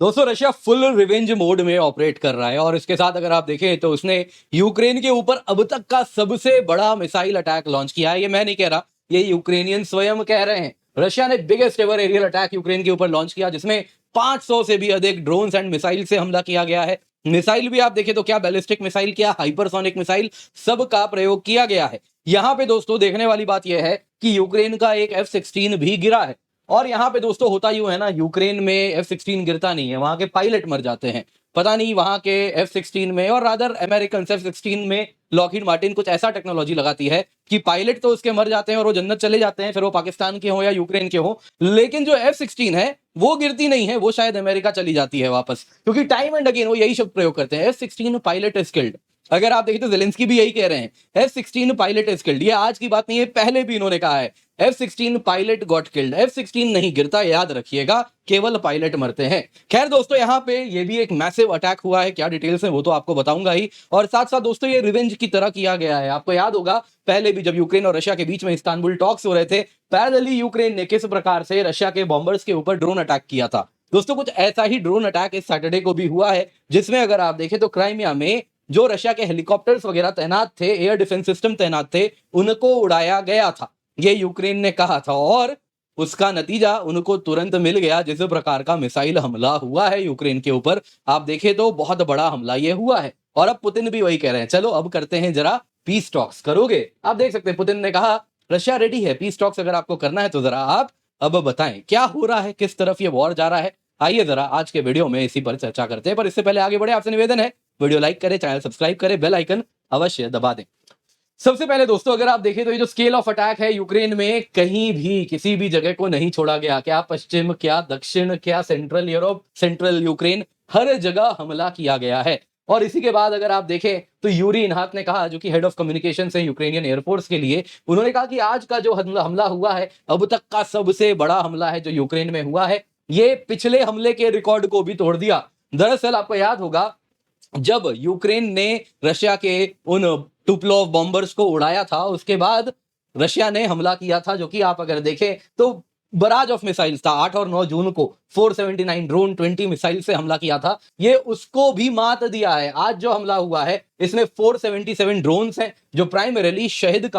दोस्तों Russia full revenge mode में operate कर रहा है और इसके साथ अगर आप देखें तो उसने यूक्रेन के ऊपर अब तक का सबसे बड़ा मिसाइल अटैक लॉन्च किया है। ये मैं नहीं कह रहा, ये यूक्रेनियन स्वयं कह रहे हैं। रशिया ने biggest ever aerial attack Ukraine के ऊपर लॉन्च किया, जिसमें 500 से भी अधिक ड्रोन्स एंड मिसाइल से हमला किया गया है। मिसाइल भी आप देखें तो क्या बैलिस्टिक मिसाइल, क्या हाइपरसोनिक मिसाइल, सबका प्रयोग किया गया है। यहाँ पे दोस्तों देखने वाली बात यह है कि यूक्रेन का एक F-16 भी गिरा है। और यहाँ पे दोस्तों होता यूं है ना, यूक्रेन में F-16 गिरता नहीं है, वहां के पायलट मर जाते हैं। पता नहीं वहां के F-16 में, और रादर अमेरिकन F-16 में लॉकहीड मार्टिन कुछ ऐसा टेक्नोलॉजी लगाती है कि पायलट तो उसके मर जाते हैं और वो जन्नत चले जाते हैं, फिर वो पाकिस्तान के हो या यूक्रेन के हो, लेकिन जो F-16 है वो गिरती नहीं है, वो शायद अमेरिका चली जाती है वापस, क्योंकि टाइम एंड अगेन वो यही शब्द प्रयोग करते हैं, F-16 पायलट स्किल्ड। अगर आप देखें तो जेलेंस्की भी यही कह रहे हैं, F-16 पायलट स्किल्ड। ये आज की बात नहीं है, पहले भी इन्होंने कहा है F-16 pilot got killed. F-16 नहीं गिरता, याद रखिएगा, केवल पायलट मरते हैं। खैर दोस्तों, यहाँ पे ये भी एक मैसिव अटैक हुआ है, क्या डिटेल्स है वो तो आपको बताऊंगा ही। और साथ साथ दोस्तों ये रिवेंज की तरह किया गया है। आपको याद होगा पहले भी जब यूक्रेन और रशिया के बीच में इस्तांबुल टॉक्स हो रहे थे, पैरेलली यूक्रेन ने किस प्रकार से रशिया के बॉम्बर्स के ऊपर ड्रोन अटैक किया था। दोस्तों कुछ ऐसा ही ड्रोन अटैक इस सैटरडे को भी हुआ है, जिसमें अगर आप देखें तो क्राइमिया में जो रशिया के हेलीकॉप्टर्स वगैरह तैनात थे, एयर डिफेंस सिस्टम तैनात थे, उनको उड़ाया गया था, ये यूक्रेन ने कहा था। और उसका नतीजा उनको तुरंत मिल गया, जिस प्रकार का मिसाइल हमला हुआ है यूक्रेन के ऊपर। आप देखें तो बहुत बड़ा हमला ये हुआ है। और अब पुतिन भी वही कह रहे हैं, चलो अब करते हैं जरा पीस टॉक्स, करोगे? आप देख सकते हैं पुतिन ने कहा रशिया रेडी है, पीस टॉक्स अगर आपको करना है तो जरा आप अब बताएं क्या हो रहा है, किस तरफ ये वॉर जा रहा है। आइए जरा आज के वीडियो में इसी पर चर्चा करते हैं, पर इससे पहले आगे बढ़े आपसे निवेदन है, वीडियो लाइक करें, चैनल सब्सक्राइब करें, बेल आइकन अवश्य दबा दें। सबसे पहले दोस्तों अगर आप देखें तो ये जो स्केल ऑफ अटैक है यूक्रेन में, कहीं भी किसी भी जगह को नहीं छोड़ा गया। क्या पश्चिम, क्या दक्षिण, क्या सेंट्रल यूरोप, सेंट्रल यूक्रेन, हर जगह हमला किया गया है। और इसी के बाद अगर आप देखें तो यूरी इनहात ने कहा, जो कि हेड ऑफ कम्युनिकेशन है यूक्रेनियन एयरफोर्स के लिए, उन्होंने कहा कि आज का जो हमला हुआ है अब तक का सबसे बड़ा हमला है जो यूक्रेन में हुआ है। ये पिछले हमले के रिकॉर्ड को भी तोड़ दिया। दरअसल आपको याद होगा जब यूक्रेन ने रशिया के उन टुपलोव बॉम्बर्स को उड़ाया था, उसके बाद रशिया ने हमला किया था, जो कि आप अगर देखें तो बराज ऑफ मिसाइल्स था। 8 और 9 जून को 479 ड्रोन 20 मिसाइल से हमला किया था, ये उसको भी मात दिया है। आज जो हमला हुआ है इसमें 477 ड्रोन्स हैं, जो प्राइमरीली शाहिद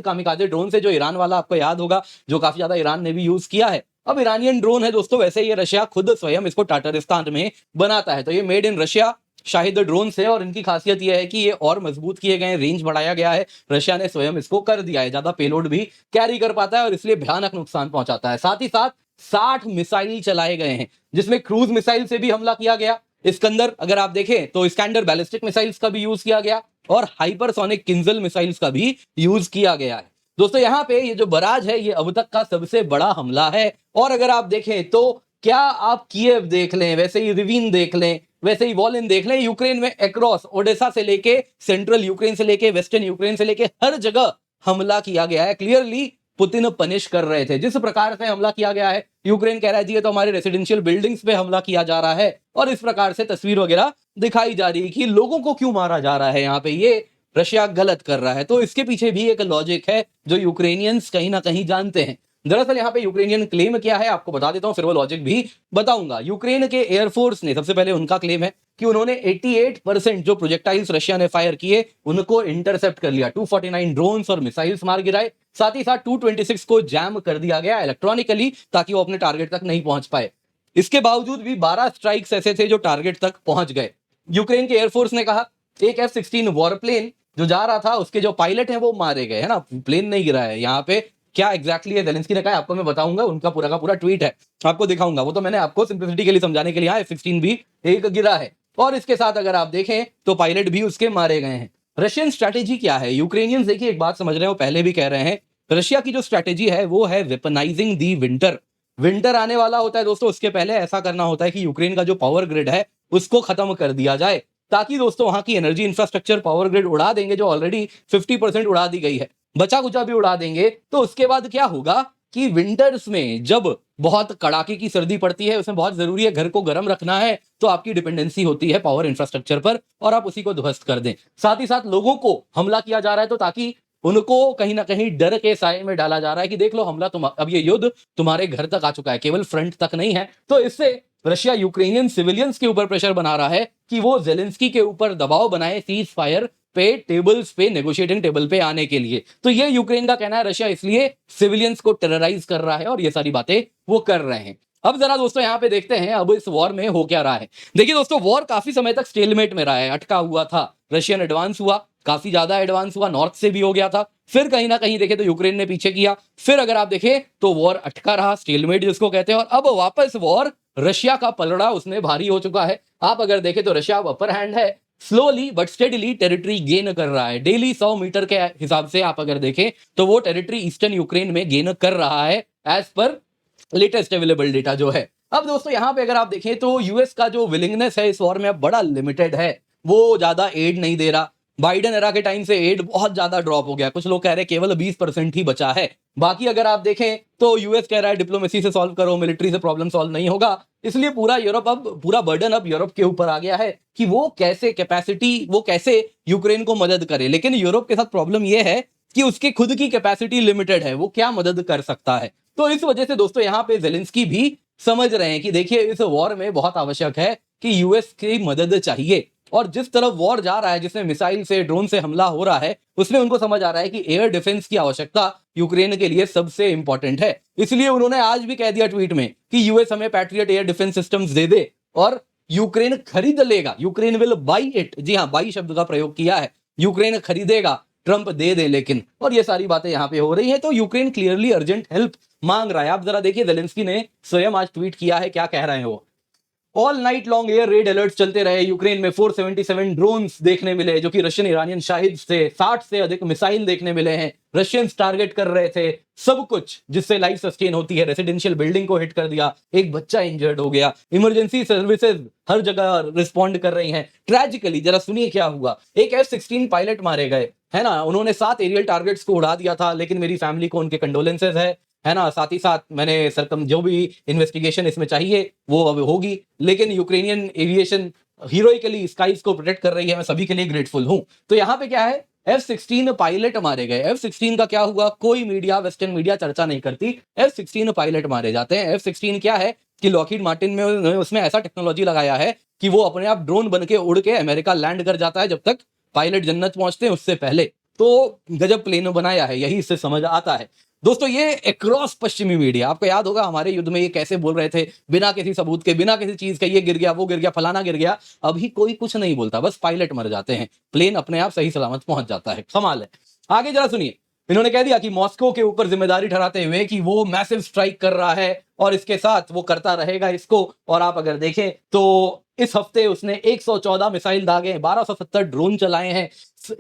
कामिकाजे ड्रोन है, जो ईरान वाला आपको याद होगा, जो काफी ज्यादा ईरान ने भी यूज किया है। अब ईरानियन ड्रोन है दोस्तों, वैसे ये रशिया खुद स्वयं इसको टाटरिस्तान में बनाता है, तो ये made in Russia Shahid drone है। और इनकी खासियत यह है कि ये और मजबूत किए गए, रेंज बढ़ाया गया है, रशिया ने स्वयं इसको कर दिया है, ज्यादा पेलोड भी कैरी कर पाता है और इसलिए भयानक नुकसान पहुंचाता है। साथ ही साथ 60 मिसाइल चलाए गए हैं, जिसमें क्रूज मिसाइल से भी हमला किया गया। इस्कंदर अगर आप देखें तो इस्कंदर बैलिस्टिक मिसाइल्स का भी यूज किया गया और हाइपरसोनिक किंजल मिसाइल्स का भी यूज किया गया है। दोस्तों यहाँ पे ये जो बराज है ये अब तक का सबसे बड़ा हमला है। और अगर आप देखें तो क्या आप कीव देख लें, वैसे ही रिवीन देख लें, वैसे ही वॉलिन देख लें, यूक्रेन में अक्रॉस ओडेसा से लेके सेंट्रल यूक्रेन से लेके वेस्टर्न यूक्रेन से लेके हर जगह हमला किया गया है। क्लियरली पुतिन पनिश कर रहे थे जिस प्रकार से हमला किया गया है। यूक्रेन कह रहा है जी ये तो हमारे रेसिडेंशियल बिल्डिंग्स पे हमला किया जा रहा है, और इस प्रकार से तस्वीर वगैरह दिखाई जा रही है कि लोगों को क्यों मारा जा रहा है, यहाँ पे ये रशिया गलत कर रहा है। तो इसके पीछे भी एक लॉजिक है जो यूक्रेनियंस कहीं ना कहीं जानते हैं। दरअसल यहाँ पे यूक्रेनियन क्लेम क्या है आपको बता देता हूं, फिर वो लॉजिक भी बताऊंगा। यूक्रेन के एयरफोर्स ने, सबसे पहले उनका क्लेम है कि उन्होंने 88% जो प्रोजेक्टाइल्स रशिया ने फायर किए उनको इंटरसेप्ट कर लिया। 249 ड्रोन्स और मिसाइल्स मार गिराए, साथ ही साथ 226 को जैम कर दिया गया इलेक्ट्रॉनिकली, ताकि वो अपने टारगेट तक नहीं पहुंच पाए। इसके बावजूद भी 12 स्ट्राइक्स ऐसे थे जो टारगेट तक पहुंच गए। यूक्रेन के एयरफोर्स ने कहा एक F-16 वॉरप्लेन जो जा रहा था उसके जो पायलट हैं वो मारे गए, है ना, प्लेन नहीं गिरा है। यहाँ पे क्या एग्जैक्टली है जेलेंस्की ने कहा आपको मैं बताऊंगा, उनका पूरा का पूरा ट्वीट है, आपको दिखाऊंगा। वो तो मैंने आपको सिंपलिसिटी के लिए समझाने के लिए F-16 भी एक गिरा है। और इसके साथ अगर आप देखें तो पायलट भी उसके मारे गए हैं। रशियन स्ट्रैटेजी क्या है? यूक्रेनियंस देखिए एक बात समझ रहे हैं, वो पहले भी कह रहे हैं, रशिया की जो स्ट्रैटेजी है वो है वेपनाइजिंग दी विंटर। विंटर आने वाला होता है दोस्तों, उसके पहले ऐसा करना होता है कि यूक्रेन का जो पावर ग्रिड है उसको खत्म कर दिया जाए, ताकि दोस्तों वहां की एनर्जी इंफ्रास्ट्रक्चर, पावर ग्रिड उड़ा देंगे जो ऑलरेडी 50% उड़ा दी गई है, बचा कुचा भी उड़ा देंगे। तो उसके बाद क्या होगा कि विंटर्स में जब बहुत कड़ाके की सर्दी पड़ती है, उसमें बहुत जरूरी है घर को गर्म रखना है, तो आपकी डिपेंडेंसी होती है पावर इंफ्रास्ट्रक्चर पर, और आप उसी को ध्वस्त कर दें। साथ ही साथ लोगों को हमला किया जा रहा है तो ताकि उनको कहीं ना कहीं डर के साए में डाला जा रहा है कि देख लो हमला अब ये युद्ध तुम्हारे घर तक आ चुका है, केवल फ्रंट तक नहीं है। तो इससे रशिया यूक्रेनियन सिविलियंस के ऊपर प्रेशर बना रहा है कि वो जेलेंस्की के ऊपर दबाव बनाए सीज फायर पे, टेबल्स पे, नेगोशिएटिंग टेबल पे आने के लिए। तो ये यूक्रेन का कहना है, रशिया इसलिए सिविलियंस को टेरराइज कर रहा है और ये सारी बातें वो कर रहे हैं। अब जरा दोस्तों यहाँ पे देखते हैं अब इस वॉर में हो क्या रहा है। देखिए दोस्तों, वॉर काफी समय तक स्टेलमेट में रहा है, अटका हुआ था। रशियन एडवांस हुआ, काफी ज्यादा एडवांस हुआ, नॉर्थ से भी हो गया था, फिर कहीं ना कहीं देखे तो यूक्रेन ने पीछे किया, फिर अगर आप देखें तो वॉर अटका रहा, स्टेलमेट जिसको कहते हैं, और अब वापस वॉर रशिया का पलड़ा उसमें भारी हो चुका है। आप अगर देखें तो रशिया अपर हैंड है, slowly but steadily territory gain कर रहा है। डेली 100 मीटर के हिसाब से आप अगर देखें तो वो टेरिटरी ईस्टर्न यूक्रेन में गेन कर रहा है, as per latest available data जो है। अब दोस्तों यहाँ पे अगर आप देखें तो यूएस का जो विलिंगनेस है इस वॉर में अब बड़ा लिमिटेड है, वो ज्यादा एड नहीं दे रहा। बाइडेन एरा के टाइम से एड बहुत ज्यादा ड्रॉप हो गया, कुछ लोग कह रहे हैं केवल 20% ही बचा है। बाकी अगर आप देखें तो यूएस कह रहा है डिप्लोमेसी से सॉल्व करो, मिलिट्री से प्रॉब्लम सॉल्व नहीं होगा। इसलिए पूरा यूरोप अब, पूरा बर्डन अब यूरोप के ऊपर आ गया है कि वो कैसे कैपेसिटी, वो कैसे यूक्रेन को मदद करे। लेकिन यूरोप के साथ प्रॉब्लम ये है कि उसके खुद की कैपेसिटी लिमिटेड है, वो क्या मदद कर सकता है। तो इस वजह से दोस्तों यहाँ पे जेलेंस्की भी समझ रहे हैं कि देखिए इस वॉर में बहुत आवश्यक है कि यूएस की मदद चाहिए, और जिस तरफ वॉर जा रहा है, जिसमें मिसाइल से, ड्रोन से हमला हो रहा है, उसमें उनको समझ आ रहा है कि एयर डिफेंस की आवश्यकता यूक्रेन के लिए सबसे इंपॉर्टेंट है। इसलिए उन्होंने आज भी कह दिया ट्वीट में कि यूएस हमें पैट्रियट एयर डिफेंस सिस्टम्स दे दे और यूक्रेन खरीद लेगा, यूक्रेन विल बाई इट। जी हाँ, बाई शब्द का प्रयोग किया है, यूक्रेन खरीदेगा, ट्रंप दे दे लेकिन। और ये सारी बातें यहाँ पे हो रही है, तो यूक्रेन क्लियरली अर्जेंट हेल्प मांग रहा है। आप जरा देखिए जेलेंस्की ने स्वयं आज ट्वीट किया है, क्या कह रहे हैं वो। All night long air red alert चलते रहे, यूक्रेन में 477 ड्रोन्स देखने मिले जो कि रशियन ईरानियन शाहिद से, 60 से अधिक मिसाइल देखने मिले हैं, रशियंस टारगेट कर रहे थे, सब कुछ जिससे लाइफ सस्टेन होती है। रेसिडेंशियल बिल्डिंग को हिट कर दिया, एक बच्चा इंजर्ड हो गया, इमरजेंसी सर्विसेज हर जगह रिस्पॉन्ड कर रही हैं। ट्रेजिकली जरा सुनिए क्या हुआ, एक F-16 पायलट मारे गए, है ना। उन्होंने 7 एरियल टारगेट्स को उड़ा दिया था, लेकिन मेरी फैमिली को उनके कंडोलेंसेज है ना। साथ ही साथ मैंने सरकम जो भी इन्वेस्टिगेशन इसमें चाहिए वो अब होगी, लेकिन यूक्रेनियन एविएशन हीरोइकली स्काइज को प्रोटेक्ट कर रही है, मैं सभी के लिए ग्रेटफुल हूं। तो यहाँ पे क्या है, F-16 पायलट मारे गए। F-16 का क्या हुआ, कोई मीडिया, वेस्टर्न मीडिया चर्चा नहीं करती। F-16 पायलट मारे जाते हैं। F-16 क्या है कि लॉकहीड मार्टिन में उसमें ऐसा टेक्नोलॉजी लगाया है कि वो अपने आप ड्रोन बन के उड़ के अमेरिका लैंड कर जाता है, जब तक पायलट जन्नत पहुंचते हैं उससे पहले। तो गजब प्लेन बनाया है, यही इससे समझ आता है। दोस्तों ये अक्रॉस पश्चिमी मीडिया, आपको याद होगा हमारे युद्ध में ये कैसे बोल रहे थे, बिना किसी सबूत के, बिना किसी चीज के, ये गिर गया, वो गिर गया, फलाना गिर गया। अभी कोई कुछ नहीं बोलता, बस पायलट मर जाते हैं, प्लेन अपने आप सही सलामत पहुंच जाता है। कमाल है। आगे जरा सुनिए, इन्होंने कह दिया कि मॉस्को के ऊपर जिम्मेदारी ठहराते हुए कि वो मैसिव स्ट्राइक कर रहा है और इसके साथ वो करता रहेगा इसको। और आप अगर देखें तो इस हफ्ते उसने 114 मिसाइल दागे, 1270 ड्रोन चलाए हैं,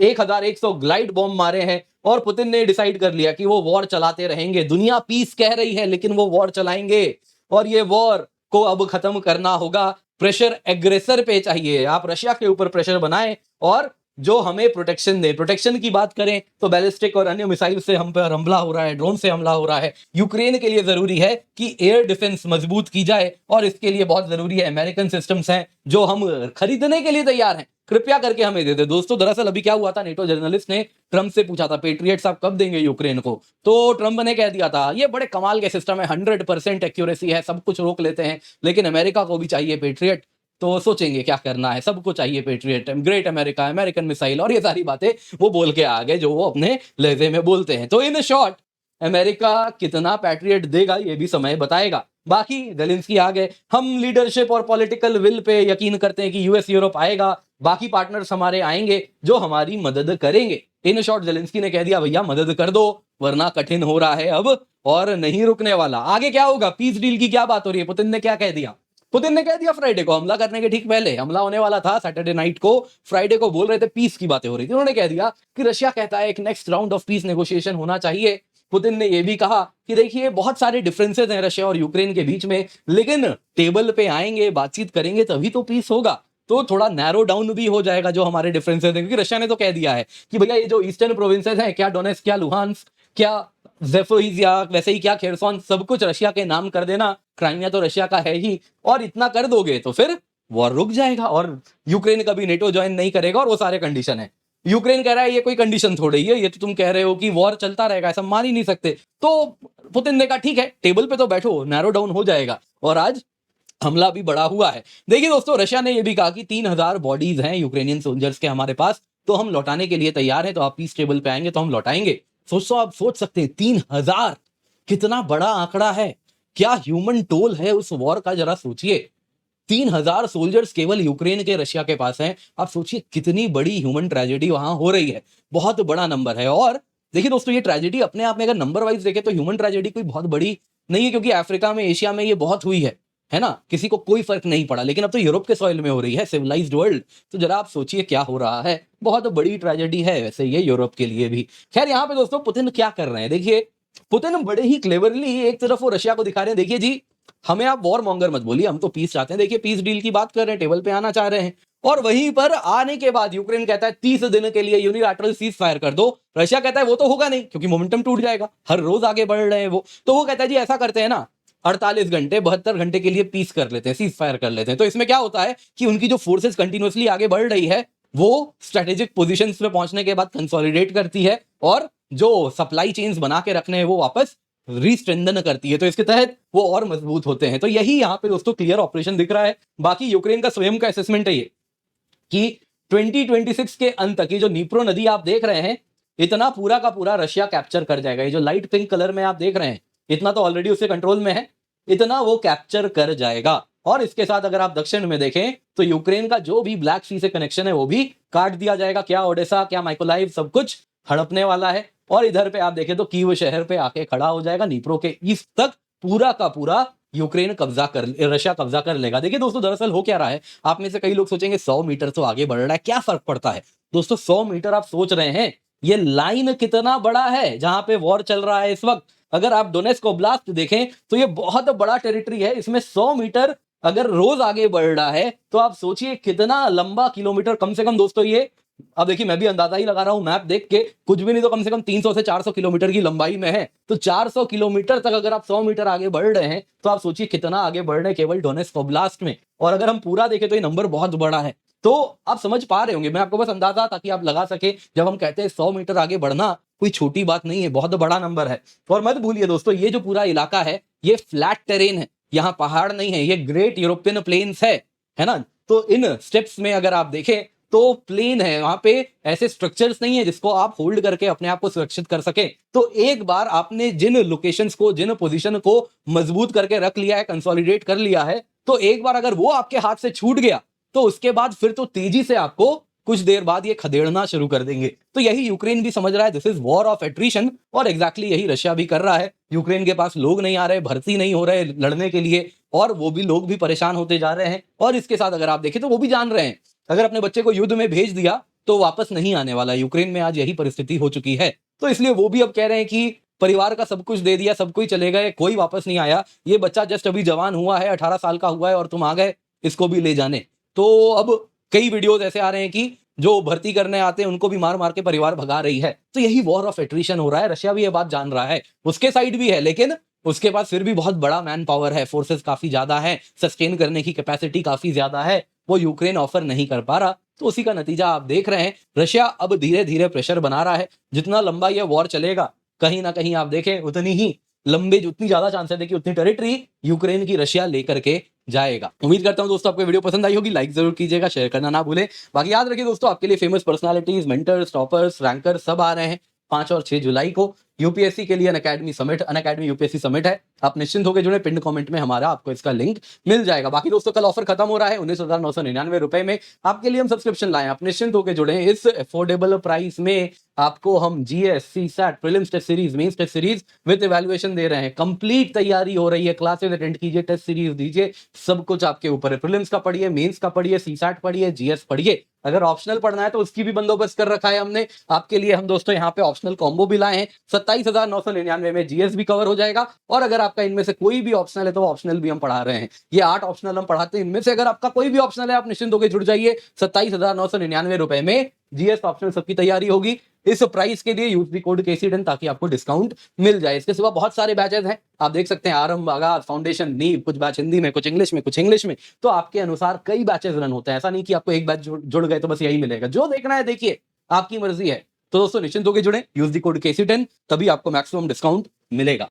1100 ग्लाइड बॉम्ब मारे हैं, और पुतिन ने डिसाइड कर लिया कि वो वॉर चलाते रहेंगे। दुनिया पीस कह रही है लेकिन वो वॉर चलाएंगे, और ये वॉर को अब खत्म करना होगा। प्रेशर एग्रेसर पे चाहिए, आप रशिया के ऊपर प्रेशर बनाएं और जो हमें प्रोटेक्शन दे। प्रोटेक्शन की बात करें तो बैलिस्टिक और अन्य मिसाइल से हम पर हमला हो रहा है, ड्रोन से हमला हो रहा है। यूक्रेन के लिए जरूरी है कि एयर डिफेंस मजबूत की जाए, और इसके लिए बहुत जरूरी है अमेरिकन सिस्टम्स हैं जो हम खरीदने के लिए तैयार हैं, कृपया करके हमें दे दे। दोस्तों दरअसल अभी क्या हुआ था, नेटो जर्नलिस्ट ने ट्रंप से पूछा था पेट्रियट्स आप कब देंगे यूक्रेन को, तो ट्रंप ने कह दिया था ये बड़े कमाल के सिस्टम है, 100% एक्यूरेसी है, सब कुछ रोक लेते हैं, लेकिन अमेरिका को भी चाहिए पेट्रियट, तो सोचेंगे क्या करना है, सबको चाहिए patriot, great America, American missile, और ये सारी बातें वो बोल के आ गए जो वो अपने लहजे में बोलते हैं। तो इन शॉर्ट अमेरिका कितना पैट्रियट देगा ये भी समय बताएगा। बाकी जेलेंस्की आ गए, हम लीडरशिप और पॉलिटिकल विल पे यकीन करते हैं कि यूएस यूरोप आएगा, बाकी पार्टनर्स हमारे आएंगे जो हमारी मदद करेंगे। इन शॉर्ट जेलेंस्की ने कह दिया भैया मदद कर दो, वरना कठिन हो रहा है अब और नहीं रुकने वाला। आगे क्या होगा, पीस डील की क्या बात हो रही है, पुतिन ने क्या कह दिया, पुतिन ने कह दिया फ्राइडे को हमला करने के ठीक पहले, हमला होने वाला था सैटरडे नाइट को, फ्राइडे को बोल रहे थे पीस की बातें हो रही थी, उन्होंने कह दिया कि रशिया कहता है एक next round of peace negotiation होना चाहिए। पुतिन ने यह भी कहा कि देखिए बहुत सारे डिफरेंसेस हैं रशिया और यूक्रेन के बीच में, लेकिन टेबल पे आएंगे, बातचीत करेंगे तभी तो पीस होगा, तो थोड़ा नैरो डाउन भी हो जाएगा जो हमारे डिफरेंसेस हैं। क्योंकि रशिया ने तो कह दिया है कि भैया ये जो ईस्टर्न प्रोविंसेस हैं, क्या डोनेट्स्क, क्या लुहान्स्क, क्या ज़ेपोरिज़िया, वैसे ही क्या खेरसॉन, सब कुछ रशिया के नाम कर देना, क्राइमिया तो रशिया का है ही, और इतना कर दोगे तो फिर वॉर रुक जाएगा और यूक्रेन कभी नेटो ज्वाइन नहीं करेगा, और वो सारे कंडीशन है। यूक्रेन कह रहा है ये कोई कंडीशन थोड़ी है, ये तो तुम कह रहे हो कि वॉर चलता रहेगा, ऐसा मान ही नहीं सकते। तो पुतिन ने कहा ठीक है टेबल पे तो बैठो, नैरो डाउन हो जाएगा। और आज हमला भी बढ़ा हुआ है। देखिए दोस्तों, रशिया ने ये भी कहा कि 3000 बॉडीज हैं यूक्रेनियन सोल्जर्स के हमारे पास, तो हम लौटाने के लिए तैयार हैं, तो आप पीस टेबल पे आएंगे तो हम लौटाएंगे। सोचो, आप सोच सकते हैं 3000 कितना बड़ा आंकड़ा है, क्या ह्यूमन टोल है उस वॉर का, जरा सोचिए। 3000 सोल्जर्स केवल यूक्रेन के रशिया के पास हैं। आप सोचिए कितनी बड़ी ह्यूमन ट्रेजेडी वहां हो रही है, बहुत बड़ा नंबर है। और देखिए दोस्तों, ये ट्रेजेडी अपने आप में अगर नंबर वाइज देखें तो ह्यूमन ट्रेजेडी कोई बहुत बड़ी नहीं है, क्योंकि अफ्रीका में, एशिया में ये बहुत हुई है ना, किसी को कोई फर्क नहीं पड़ा। लेकिन अब तो यूरोप के सॉइल में हो रही है, सिविलाइज्ड वर्ल्ड। तो जरा आप सोचिए क्या हो रहा है, बहुत बड़ी ट्रेजेडी है वैसे ये यूरोप के लिए भी। खैर, यहाँ पे दोस्तों पुतिन क्या कर रहे हैं, देखिए पुतिन बड़े ही क्लेवरली एक तरफ वो रशिया को दिखा रहे हैं, देखिए जी हमें आप वॉर मॉन्गर मत बोलिए, हम तो पीस चाहते हैं। देखिए पीस डील की बात कर रहे हैं, टेबल पे आना चाह रहे हैं। और वहीं पर आने के बाद यूक्रेन कहता है 30 दिन के लिए यूनिलैटरल सीज फायर कर दो। रशिया कहता है वो तो होगा नहीं, क्योंकि मोमेंटम टूट जाएगा, हर रोज आगे बढ़ रहे हैं वो। तो वो कहता है जी ऐसा करते हैं ना, 48 घंटे 72 घंटे के लिए पीस कर लेते हैं, सीज फायर कर लेते हैं। तो इसमें क्या होता है कि उनकी जो फोर्सेस कंटिन्यूअसली आगे बढ़ रही है, वो स्ट्रेटेजिक पोजीशंस में पहुंचने के बाद कंसोलिडेट करती है, और जो सप्लाई चेन्स बना के रखने हैं वो वापस रीस्ट्रेंथन करती है। तो इसके तहत वो और मजबूत होते हैं। तो यही यहाँ पे दोस्तों क्लियर ऑपरेशन दिख रहा है। बाकी यूक्रेन का स्वयं का असेसमेंट है ये कि 2026 के अंत तक ये जो नीप्रो नदी आप देख रहे हैं, इतना पूरा का पूरा रशिया कैप्चर कर जाएगा। ये जो लाइट पिंक कलर में आप देख रहे हैं, इतना तो ऑलरेडी उसके कंट्रोल में है, इतना वो कैप्चर कर जाएगा। और इसके साथ अगर आप दक्षिण में देखें तो यूक्रेन का जो भी ब्लैक सी से कनेक्शन है वो भी काट दिया जाएगा। क्या ओडेसा, क्या माइकोलाइव, सब कुछ हड़पने वाला है। और इधर पे आप देखें तो कीव शहर पे आके खड़ा हो जाएगा, नीप्रो के ईस्ट तक पूरा का पूरा यूक्रेन कब्जा कर, रशिया कब्जा कर लेगा। देखिए दोस्तों, दरअसल हो क्या रहा है, आप में से कई लोग सोचेंगे 100 मीटर तो आगे बढ़ रहा है, क्या फर्क पड़ता है। दोस्तों 100 मीटर आप सोच रहे हैं, ये लाइन कितना बड़ा है जहां पे वॉर चल रहा है इस वक्त। अगर आप डोनेस्क ओब्लास्ट देखें तो ये बहुत बड़ा टेरिटरी है, इसमें 100 मीटर अगर रोज आगे बढ़ रहा है तो आप सोचिए कितना लंबा किलोमीटर, कम से कम दोस्तों ये, अब देखिए मैं भी अंदाजा ही लगा रहा हूं मैप देख के, कुछ भी नहीं तो कम से कम 300 से 400 किलोमीटर की लंबाई में है। तो 400 किलोमीटर तक अगर आप 100 मीटर आगे बढ़ रहे हैं तो आप सोचिए कितना आगे बढ़ रहे हैं केवल डोनेस्क ओब्लास्ट में। और अगर हम पूरा देखें तो ये नंबर बहुत बड़ा है। तो आप समझ पा रहे होंगे, मैं आपको बस अंदाजा ताकि आप लगा सके, जब हम कहते हैं 100 मीटर आगे बढ़ना कोई छोटी बात नहीं है, बहुत बड़ा नंबर है। और मत भूलिए दोस्तों, ये जो पूरा इलाका है ये फ्लैट टेरेन है, यहाँ पहाड़ नहीं है, ये ग्रेट यूरोपियन प्लेन्स है ना। तो इन स्टेप्स में अगर आप देखें तो प्लेन है, वहां पे ऐसे स्ट्रक्चर्स नहीं है जिसको आप होल्ड करके अपने आप को सुरक्षित कर सके। तो एक बार आपने जिन लोकेशंस को, जिन पोजीशन को मजबूत करके रख लिया है, कंसोलिडेट कर लिया है, तो एक बार अगर वो आपके हाथ से छूट गया तो उसके बाद फिर तो तेजी से आपको कुछ देर बाद ये खदेड़ना शुरू कर देंगे। तो यही यूक्रेन भी समझ रहा है, this is war of attrition. और एग्जैक्टली यही रशिया भी कर रहा है। यूक्रेन के पास लोग नहीं आ रहे, भर्ती नहीं हो रहे लड़ने के लिए, और वो भी लोग भी परेशान होते जा रहे हैं। और इसके साथ अगर आप देखें तो वो भी जान रहे हैं, अगर अपने बच्चे को युद्ध में भेज दिया तो वापस नहीं आने वाला। यूक्रेन में आज यही परिस्थिति हो चुकी है। तो इसलिए वो भी अब कह रहे हैं कि परिवार का सब कुछ दे दिया, सब कोई चले गए, कोई वापस नहीं आया, ये बच्चा जस्ट अभी जवान हुआ है, 18 साल का हुआ है और तुम आ गए इसको भी ले जाने। तो अब कई वीडियोस ऐसे आ रहे हैं कि जो भर्ती करने आते हैं उनको भी मार मार के परिवार भगा रही है। तो यही वॉर ऑफ एट्रिशन हो रहा है। रशिया भी ये बात जान रहा है, उसके साइड भी है, लेकिन उसके पास फिर भी बहुत बड़ा मैन पावर है, फोर्सेस काफी ज्यादा है, सस्टेन करने की कैपेसिटी काफी ज्यादा है, वो यूक्रेन ऑफर नहीं कर पा रहा। तो उसी का नतीजा आप देख रहे हैं, रशिया अब धीरे धीरे प्रेशर बना रहा है। जितना लंबा ये वॉर चलेगा, कहीं ना कहीं आप देखें उतनी ही लंबे, उतनी ज्यादा चांसेस है कि उतनी टेरिटरी यूक्रेन की रशिया लेकर के जाएगा। उम्मीद करता हूं दोस्तों आपको वीडियो पसंद आई होगी, लाइक जरूर कीजिएगा, शेयर करना ना भूलें। बाकी याद रखिए दोस्तों, आपके लिए famous personalities, mentors, toppers, ranker सब आ रहे हैं 5 और 6 जुलाई को। यूपीएससी के लिए Unacademy summit, Unacademy UPSC summit है। आप निश्चिंत होकर जुड़े, पिन कमेंट में हमारा आपको इसका लिंक मिल जाएगा। बाकी दोस्तों कल ऑफर खत्म हो रहा है, 19,999 रुपए में आपके लिए हम सब्सक्रिप्शन लाए। आप निश्चिंत होकर जुड़े, इस अफोर्डेबल प्राइस में आपको हम GS, CSAT, prelims test series, mains test series with evaluation दे रहे हैं। कंप्लीट तैयारी हो रही है, क्लासेस अटेंड कीजिए, टेस्ट सीरीज दीजिए, सब कुछ आपके ऊपर है। प्रीलिम्स का पढ़िए, मेंस का पढ़िए, सीसैट पढ़िए, जीएस पढ़िए। अगर ऑप्शनल पढ़ना है तो उसकी भी बंदोबस्त कर रखा है हमने आपके लिए। हम दोस्तों यहाँ पे ऑप्शनल कॉम्बो भी लाए हैं। 27,999 में जीएस भी कवर हो जाएगा, और अगर आपका इनमें से कोई भी ऑप्शनल है तो ऑप्शनल भी हम पढ़ा रहे हैं। ये 8 ऑप्शनल हम पढ़ाते हैं, इनमें से अगर आपका कोई भी ऑप्शनल है आप निश्चिंत होकर जुड़ जाइए। 27,999 रुपए में जीएस ऑप्शनल सबकी तैयारी होगी। इस प्राइस के लिए यूज द कोड KC10 ताकि आपको डिस्काउंट मिल जाए। इसके सिवा बहुत सारे बैचेस हैं, आप देख सकते हैं, आरंभ, आगाज, फाउंडेशन, नींव, कुछ बैच हिंदी में, कुछ इंग्लिश में, कुछ इंग्लिश में। तो आपके अनुसार कई बैचेस रन होते हैं, ऐसा नहीं कि आपको एक बैच जुड़ गए तो बस यही मिलेगा। जो देखना है देखिए, आपकी मर्जी है। तो दोस्तों निश्चिंत होकर जुड़े, यूज द कोड KC10, तभी आपको मैक्सिमम डिस्काउंट मिलेगा।